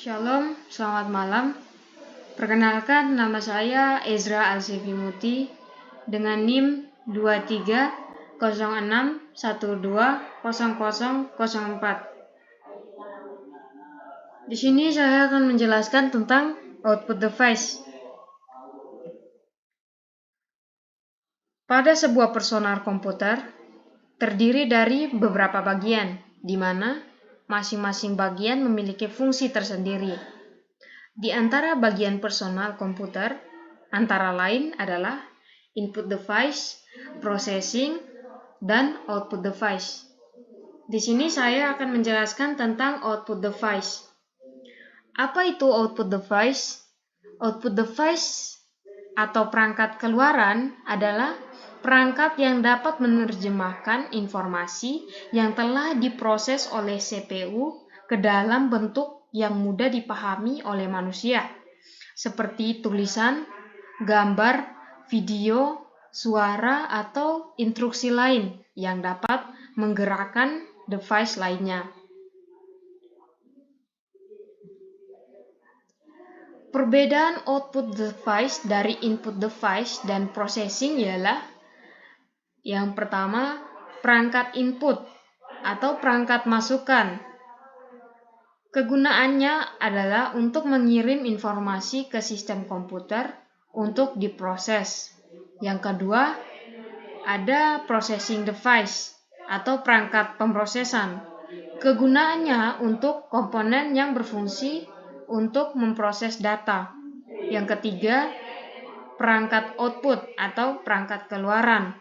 Shalom, selamat malam. Perkenalkan, nama saya Ezra Alsevimuti dengan NIM 2306120004. Di sini saya akan menjelaskan tentang output device. Pada sebuah personal komputer terdiri dari beberapa bagian, di mana masing-masing bagian memiliki fungsi tersendiri. Di antara bagian personal komputer, antara lain adalah input device, processing, dan output device. Di sini saya akan menjelaskan tentang output device. Apa itu output device? Output device atau perangkat keluaran adalah perangkat yang dapat menerjemahkan informasi yang telah diproses oleh CPU ke dalam bentuk yang mudah dipahami oleh manusia, seperti tulisan, gambar, video, suara, atau instruksi lain yang dapat menggerakkan device lainnya. Perbedaan output device dari input device dan processing ialah: yang pertama, perangkat input atau perangkat masukan. Kegunaannya adalah untuk mengirim informasi ke sistem komputer untuk diproses. Yang kedua, ada processing device atau perangkat pemrosesan. Kegunaannya untuk komponen yang berfungsi untuk memproses data. Yang ketiga, perangkat output atau perangkat keluaran.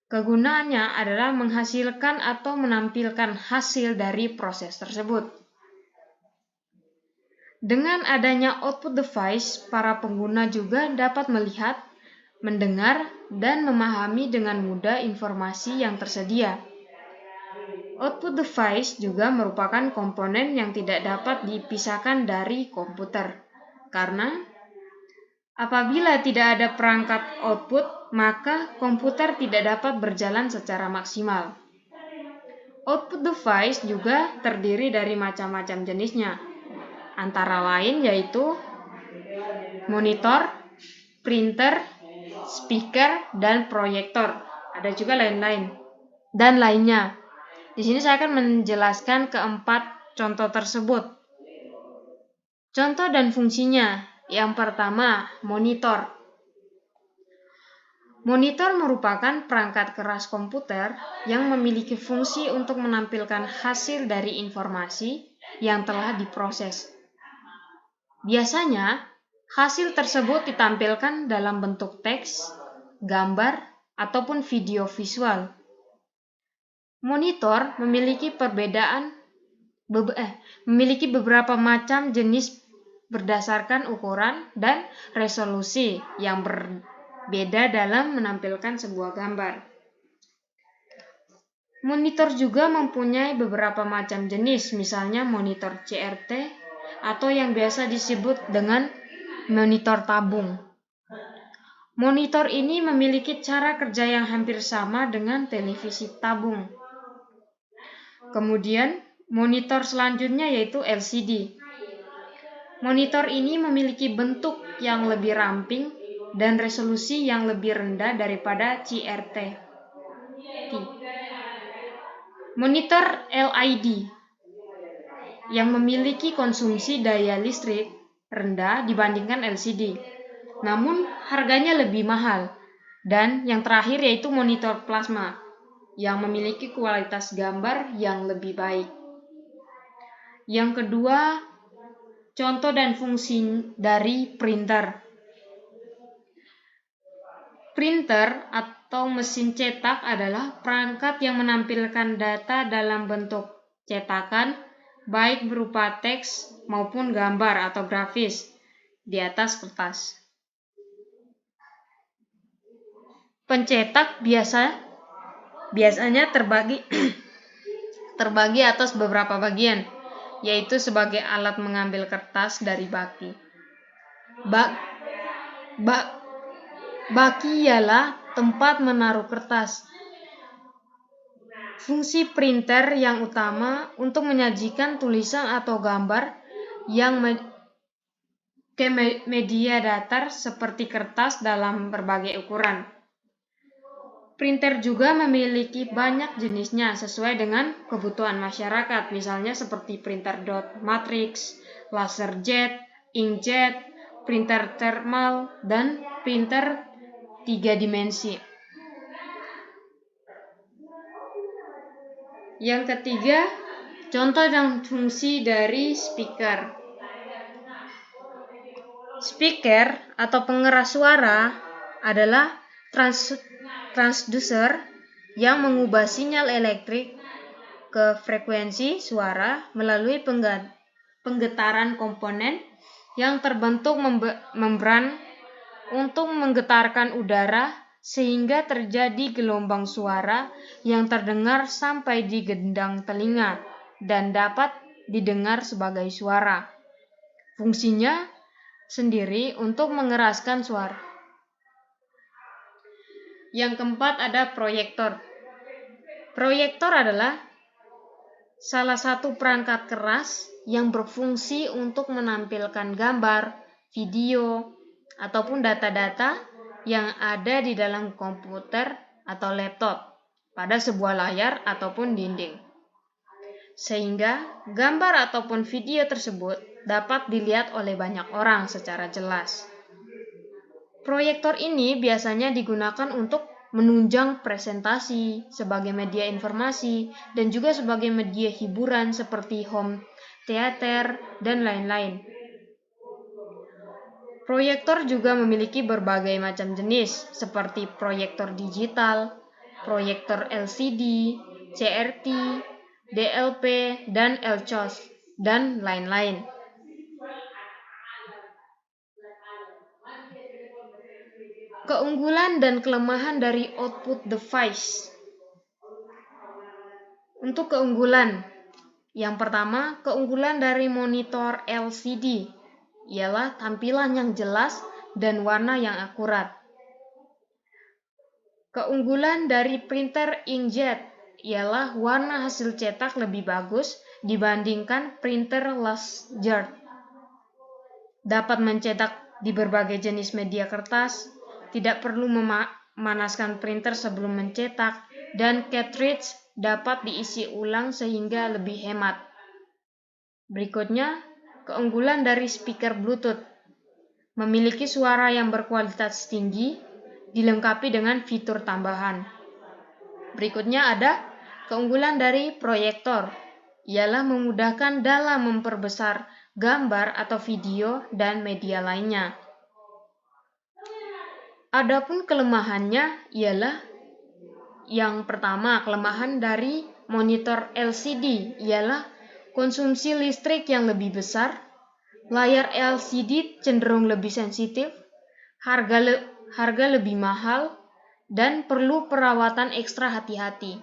Kegunaannya adalah menghasilkan atau menampilkan hasil dari proses tersebut. Dengan adanya output device, para pengguna juga dapat melihat, mendengar, dan memahami dengan mudah informasi yang tersedia. Output device juga merupakan komponen yang tidak dapat dipisahkan dari komputer, karena apabila tidak ada perangkat output, maka komputer tidak dapat berjalan secara maksimal. Output device juga terdiri dari macam-macam jenisnya, antara lain yaitu monitor, printer, speaker, dan proyektor. Ada juga lain-lain dan lainnya. Di sini saya akan menjelaskan keempat contoh tersebut. Contoh dan fungsinya. Yang pertama, monitor. Monitor merupakan perangkat keras komputer yang memiliki fungsi untuk menampilkan hasil dari informasi yang telah diproses. Biasanya, hasil tersebut ditampilkan dalam bentuk teks, gambar, ataupun video visual. Monitor memiliki beberapa macam jenis berdasarkan ukuran dan resolusi yang berbeda dalam menampilkan sebuah gambar. Monitor juga mempunyai beberapa macam jenis, misalnya monitor CRT atau yang biasa disebut dengan monitor tabung. Monitor ini memiliki cara kerja yang hampir sama dengan televisi tabung. Kemudian, monitor selanjutnya yaitu LCD. Monitor ini memiliki bentuk yang lebih ramping dan resolusi yang lebih rendah daripada CRT. Monitor LED yang memiliki konsumsi daya listrik rendah dibandingkan LCD, namun harganya lebih mahal. Dan yang terakhir yaitu monitor plasma yang memiliki kualitas gambar yang lebih baik. Yang kedua, contoh dan fungsi dari printer. Printer atau mesin cetak adalah perangkat yang menampilkan data dalam bentuk cetakan, baik berupa teks maupun gambar atau grafis di atas kertas. Pencetak biasanya terbagi atas beberapa bagian, yaitu sebagai alat mengambil kertas dari baki. Baki ialah tempat menaruh kertas. Fungsi printer yang utama untuk menyajikan tulisan atau gambar ke media datar seperti kertas dalam berbagai ukuran. Printer juga memiliki banyak jenisnya sesuai dengan kebutuhan masyarakat, misalnya seperti printer dot matrix, laserjet, inkjet, printer thermal, dan printer 3 dimensi. Yang ketiga, contoh dan fungsi dari speaker. Speaker atau pengeras suara adalah transducer yang mengubah sinyal elektrik ke frekuensi suara melalui penggetaran komponen yang terbentuk membran untuk menggetarkan udara sehingga terjadi gelombang suara yang terdengar sampai di gendang telinga dan dapat didengar sebagai suara. Fungsinya sendiri untuk mengeraskan suara. Yang keempat ada proyektor. Proyektor adalah salah satu perangkat keras yang berfungsi untuk menampilkan gambar, video, ataupun data-data yang ada di dalam komputer atau laptop pada sebuah layar ataupun dinding. Sehingga gambar ataupun video tersebut dapat dilihat oleh banyak orang secara jelas. Proyektor ini biasanya digunakan untuk menunjang presentasi sebagai media informasi dan juga sebagai media hiburan seperti home theater dan lain-lain. Proyektor juga memiliki berbagai macam jenis seperti proyektor digital, proyektor LCD, CRT, DLP, dan LCOS, dan lain-lain. Keunggulan dan kelemahan dari output device. Untuk keunggulan, yang pertama, keunggulan dari monitor LCD ialah tampilan yang jelas dan warna yang akurat. Keunggulan dari printer inkjet ialah warna hasil cetak lebih bagus dibandingkan printer laserjet. Dapat mencetak di berbagai jenis media kertas, tidak perlu memanaskan printer sebelum mencetak, dan cartridge dapat diisi ulang sehingga lebih hemat. Berikutnya, keunggulan dari speaker Bluetooth. Memiliki suara yang berkualitas tinggi, dilengkapi dengan fitur tambahan. Berikutnya ada keunggulan dari proyektor, ialah memudahkan dalam memperbesar gambar atau video dan media lainnya. Adapun kelemahannya ialah yang pertama, kelemahan dari monitor LCD ialah konsumsi listrik yang lebih besar, layar LCD cenderung lebih sensitif, harga lebih mahal, dan perlu perawatan ekstra hati-hati.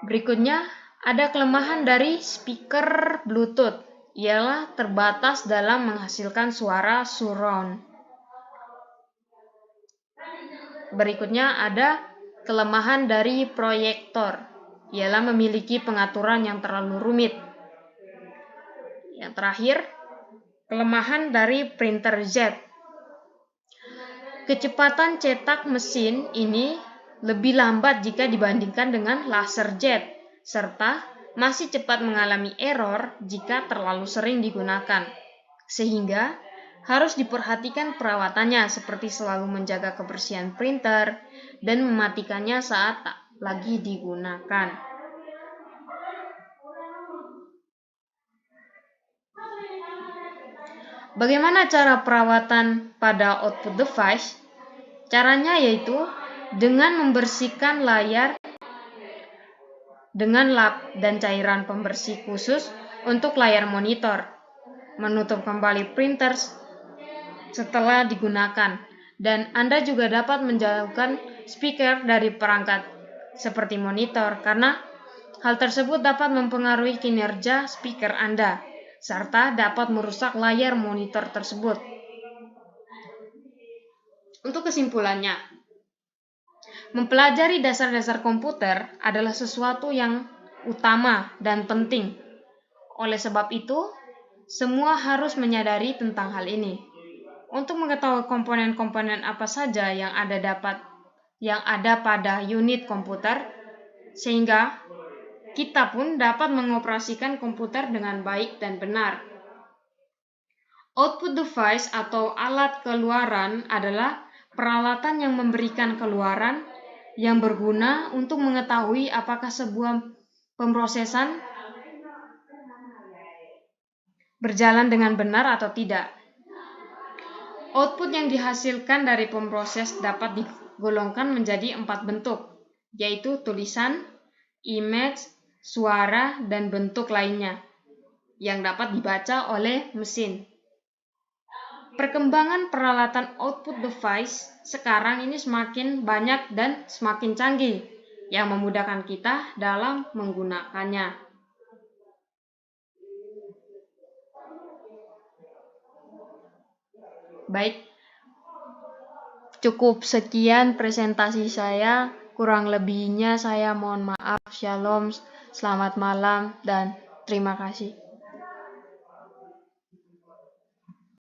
Berikutnya, ada kelemahan dari speaker Bluetooth, ialah terbatas dalam menghasilkan suara surround. Berikutnya ada kelemahan dari proyektor, ialah memiliki pengaturan yang terlalu rumit. Yang terakhir, kelemahan dari printer jet. Kecepatan cetak mesin ini lebih lambat jika dibandingkan dengan laserjet, serta masih cepat mengalami error jika terlalu sering digunakan. Sehingga harus diperhatikan perawatannya seperti selalu menjaga kebersihan printer dan mematikannya saat tak lagi digunakan. Bagaimana cara perawatan pada output device? Caranya yaitu dengan membersihkan layar dengan lap dan cairan pembersih khusus untuk layar monitor, menutup kembali printer setelah digunakan, dan Anda juga dapat menjauhkan speaker dari perangkat seperti monitor karena hal tersebut dapat mempengaruhi kinerja speaker Anda serta dapat merusak layar monitor tersebut. Untuk kesimpulannya, mempelajari dasar-dasar komputer adalah sesuatu yang utama dan penting. Oleh sebab itu, Semua harus menyadari tentang hal ini. Untuk mengetahui komponen-komponen apa saja yang ada pada unit komputer, sehingga kita pun dapat mengoperasikan komputer dengan baik dan benar. Output device atau alat keluaran adalah peralatan yang memberikan keluaran yang berguna untuk mengetahui apakah sebuah pemrosesan berjalan dengan benar atau tidak. Output yang dihasilkan dari pemroses dapat digolongkan menjadi 4 bentuk, yaitu tulisan, image, suara, dan bentuk lainnya yang dapat dibaca oleh mesin. Perkembangan peralatan output device sekarang ini semakin banyak dan semakin canggih, yang memudahkan kita dalam menggunakannya. Baik, cukup sekian presentasi saya. Kurang lebihnya saya mohon maaf. Shalom, selamat malam, dan terima kasih.